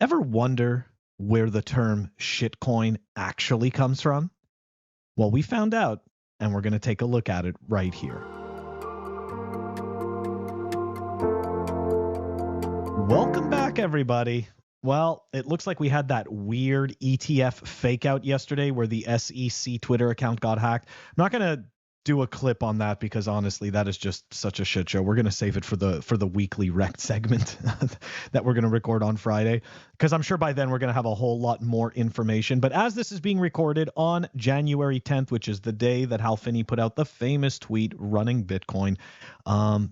Ever wonder where the term shitcoin actually comes from? Well, we found out, and we're going to take a look at it right here. Welcome back, everybody. Well, it looks like we had that weird ETF fake out yesterday where the SEC Twitter account got hacked. I'm not going to do a clip on that because honestly, that is just such a shit show. We're going to save it for the weekly rect segment that we're going to record on Friday, because I'm sure by then we're going to have a whole lot more information. But as this is being recorded on January 10th, which is the day that Hal Finney put out the famous tweet running Bitcoin,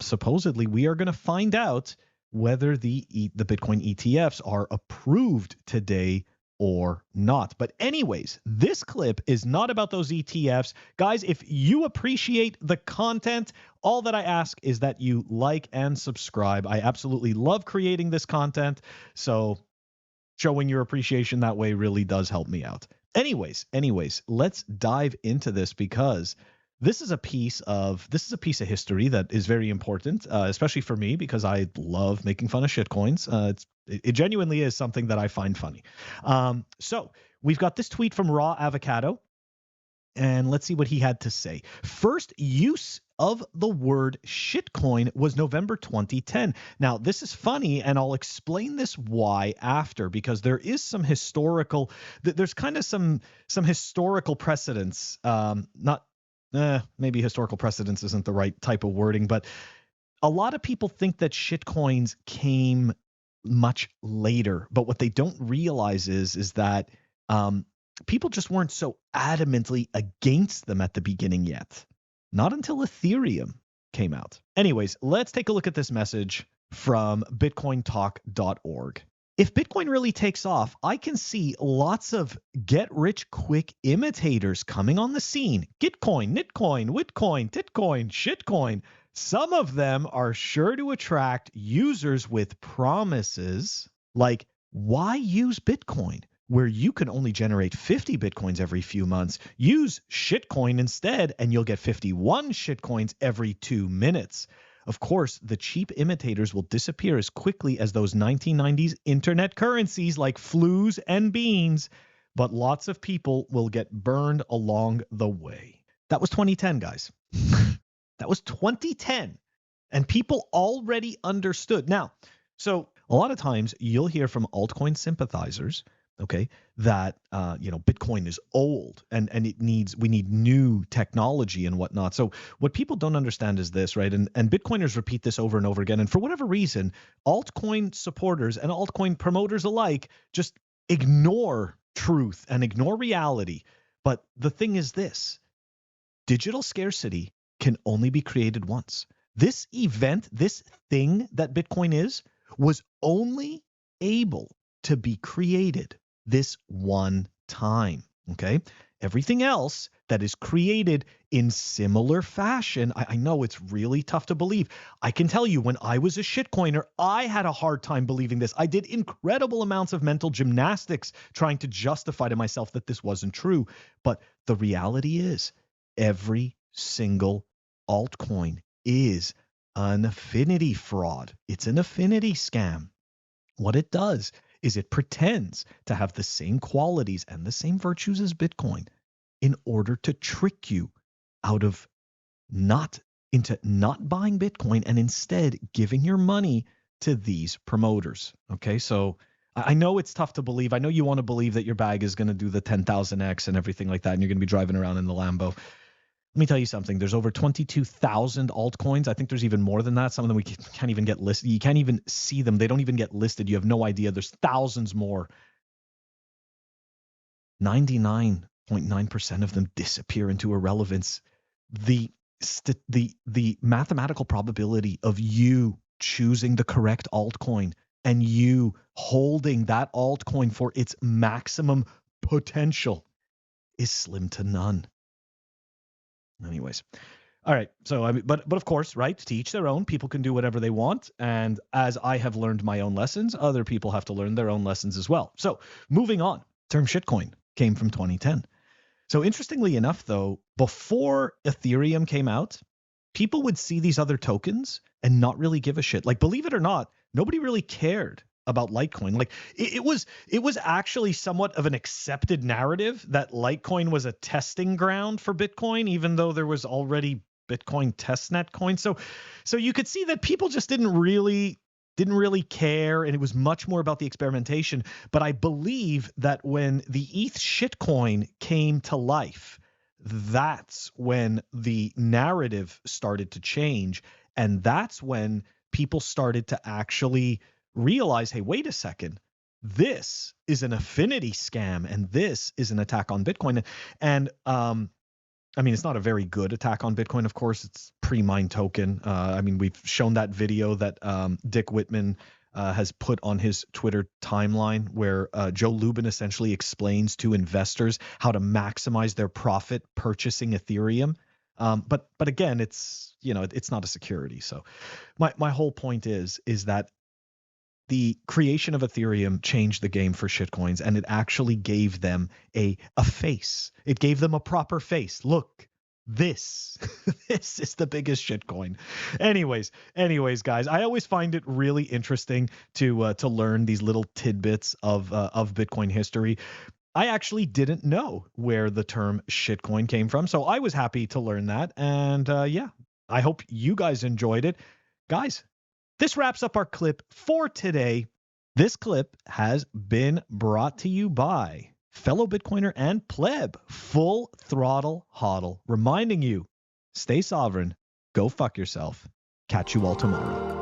supposedly we are going to find out whether the Bitcoin ETFs are approved today or not. But anyways, this clip is not about those ETFs. Guys, if you appreciate the content, all that I ask is that you like and subscribe. I absolutely love creating this content, so showing your appreciation that way really does help me out. Anyways, let's dive into this, because this is a piece of history that is very important, especially for me, because I love making fun of shitcoins. It genuinely is something that I find funny. So we've got this tweet from Raw Avocado, and let's see what he had to say. First use of the word shitcoin was November 2010. Now, this is funny, and I'll explain this why after, because there is some historical, there's kind of some historical precedence, maybe historical precedence isn't the right type of wording, but a lot of people think that shitcoins came much later. But what they don't realize is that people just weren't so adamantly against them at the beginning yet. Not until Ethereum came out. Anyways, let's take a look at this message from bitcointalk.org. If Bitcoin really takes off, I can see lots of get-rich-quick imitators coming on the scene. Gitcoin, Nitcoin, Witcoin, Titcoin, Shitcoin. Some of them are sure to attract users with promises like, why use Bitcoin, where you can only generate 50 Bitcoins every few months? Use Shitcoin instead, and you'll get 51 Shitcoins every 2 minutes. Of course, the cheap imitators will disappear as quickly as those 1990s internet currencies like flues and beans, but lots of people will get burned along the way. That was 2010, guys. That was 2010, and people already understood. Now, so a lot of times you'll hear from altcoin sympathizers, okay, that Bitcoin is old and we need new technology and whatnot. So what people don't understand is this, right? And Bitcoiners repeat this over and over again. And for whatever reason, altcoin supporters and altcoin promoters alike just ignore truth and ignore reality. But the thing is this: digital scarcity can only be created once. This event, this thing that Bitcoin is, was only able to be created this one time, okay? Everything else that is created in similar fashion, I know it's really tough to believe. I can tell you, when I was a shitcoiner, I had a hard time believing this. I did incredible amounts of mental gymnastics trying to justify to myself that this wasn't true. But the reality is, every single altcoin is an affinity fraud. It's an affinity scam. What it does is it pretends to have the same qualities and the same virtues as Bitcoin in order to trick you into not buying Bitcoin and instead giving your money to these promoters. Okay, so I know it's tough to believe. I know you want to believe that your bag is going to do the 10,000x and everything like that, and you're going to be driving around in the Lambo. Let me tell you something. There's over 22,000 altcoins. I think there's even more than that. Some of them we can't even get listed. You can't even see them. They don't even get listed. You have no idea. There's thousands more. 99.9% of them disappear into irrelevance. The mathematical probability of you choosing the correct altcoin and you holding that altcoin for its maximum potential is slim to none. Anyways, all right. So but of course, right? To each their own. People can do whatever they want, and as I have learned my own lessons, other people have to learn their own lessons as well. So moving on, term shitcoin came from 2010. So interestingly enough, though, before Ethereum came out, people would see these other tokens and not really give a shit. Like, believe it or not, nobody really cared Litecoin. Like it was actually somewhat of an accepted narrative that Litecoin was a testing ground for Bitcoin, even though there was already Bitcoin testnet coin. So you could see that people just didn't really care, and it was much more about the experimentation. But I believe that when the ETH shitcoin came to life, that's when the narrative started to change, and that's when people started to actually realize, hey, wait a second, this is an affinity scam, and this is an attack on Bitcoin. And I mean, it's not a very good attack on Bitcoin, of course. It's pre-mined token. I mean, we've shown that video that Dick Whitman has put on his Twitter timeline, where Joe Lubin essentially explains to investors how to maximize their profit purchasing Ethereum. But again, it's not a security. So my whole point is that the creation of Ethereum changed the game for shitcoins, and it actually gave them a face. It gave them a proper face. Look, this is the biggest shitcoin. Anyways, guys, I always find it really interesting to learn these little tidbits of Bitcoin history. I actually didn't know where the term shitcoin came from, so I was happy to learn that. And yeah, I hope you guys enjoyed it, guys. This wraps up our clip for today. This clip has been brought to you by fellow Bitcoiner and pleb, Full Throttle Hodl, reminding you, stay sovereign, go fuck yourself. Catch you all tomorrow.